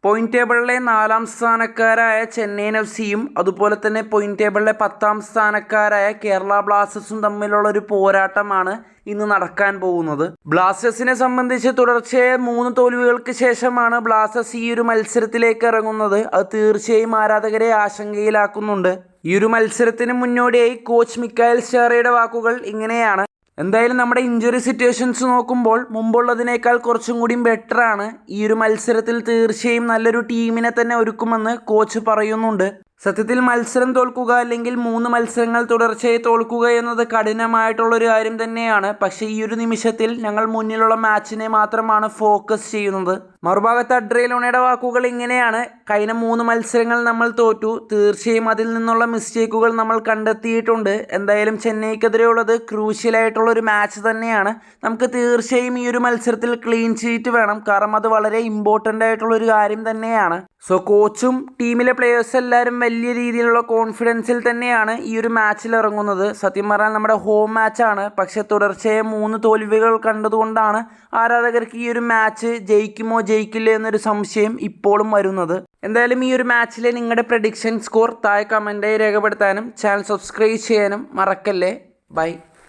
Point ടേബിളിലെ 4-ാം സ്ഥാനക്കാരായ Chennaiyin എഫ്.സിയും അതുപോലെ തന്നെ point ടേബിളിലെ 10-ാം സ്ഥാനക്കാരായ Kerala ബ്ലാസ്റ്റേഴ്സും തമ്മിലുള്ള ഒരു പോരാട്ടമാണ് ഇന്ന് നടക്കാൻ പോകുന്നത്. ബ്ലാസ്റ്റേഴ്സിനെ സംബന്ധിച്ച് തുടർച്ചയായ 3 തോൽവികൾക്ക് ശേഷമാണ് ബ്ലാസ്റ്റേഴ്സ് ഈ ഒരു മത്സരത്തിലേക്ക് ഇറങ്ങുന്നത്. അത് തീർച്ചയായും ആരാധകരെ ആശങ്കയിലാക്കുന്നുണ്ട്. ഈ ഒരു മത്സരത്തിന് മുന്നോടിയായി കോച്ച് മിക്കായൽ സ്റ്റാറയുടെ വാക്കുകൾ ഇങ്ങനെയാണ്: എന്തായാലും നമ്മുടെ ഇഞ്ചുറി സിറ്റുവേഷൻസ് നോക്കുമ്പോൾ മുമ്പുള്ളതിനേക്കാൾ കുറച്ചും കൂടി ബെറ്ററാണ്. ഈ ഒരു മത്സരത്തിൽ തീർച്ചയായും നല്ലൊരു ടീമിനെ തന്നെ ഒരുക്കുമെന്ന് കോച്ച് പറയുന്നുണ്ട്. സത്യത്തിൽ മത്സരം തോൽക്കുക അല്ലെങ്കിൽ 3 മത്സരങ്ങൾ തുടർച്ചയായി തോൽക്കുക എന്നത് കഠിനമായിട്ടുള്ളൊരു കാര്യം തന്നെയാണ്. പക്ഷേ ഈ ഒരു നിമിഷത്തിൽ ഞങ്ങൾ മുന്നിലുള്ള മാച്ചിനെ മാത്രമാണ് ഫോക്കസ് ചെയ്യുന്നത്. മറുഭാഗത്ത് അഡ്രിയാലോണയുടെ വാക്കുകൾ ഇങ്ങനെയാണ്: കഴിഞ്ഞ 3 മത്സരങ്ങൾ നമ്മൾ തോറ്റു. തീർച്ചയായും അതിൽ നിന്നുള്ള മിസ്റ്റേക്കുകൾ നമ്മൾ കണ്ടെത്തിയിട്ടുണ്ട്. എന്തായാലും ചെന്നൈക്കെതിരെയുള്ളത് ക്രൂഷ്യലായിട്ടുള്ളൊരു മാച്ച് തന്നെയാണ്. നമുക്ക് തീർച്ചയായും ഈ ഒരു മത്സരത്തിൽ ക്ലീൻ ഷീറ്റ് വേണം. കാരണം അത് വളരെ ഇമ്പോർട്ടൻ്റ് ആയിട്ടുള്ളൊരു കാര്യം തന്നെയാണ്. സോ കോച്ചും ടീമിലെ പ്ലേയേഴ്സ് എല്ലാവരും വലിയ രീതിയിലുള്ള കോൺഫിഡൻസിൽ തന്നെയാണ് ഈ ഒരു മാച്ചിൽ ഇറങ്ങുന്നത്. സത്യം പറഞ്ഞാൽ നമ്മുടെ ഹോം മാച്ചാണ്. പക്ഷേ തുടർച്ചയായ 3 തോൽവികൾ കണ്ടതുകൊണ്ടാണ് ആരാധകർക്ക് ഈ ഒരു മാച്ച് ജയിക്കുമോ ജയിക്കില്ലേ എന്നൊരു സംശയം ഇപ്പോഴും വരുന്നത്. എന്തായാലും ഈ ഒരു മാച്ചിലെ നിങ്ങളുടെ പ്രഡിക്ഷൻ സ്കോർ താഴെ കമൻറ്റായി രേഖപ്പെടുത്താനും ചാനൽ സബ്സ്ക്രൈബ് ചെയ്യാനും മറക്കല്ലേ. ബൈ.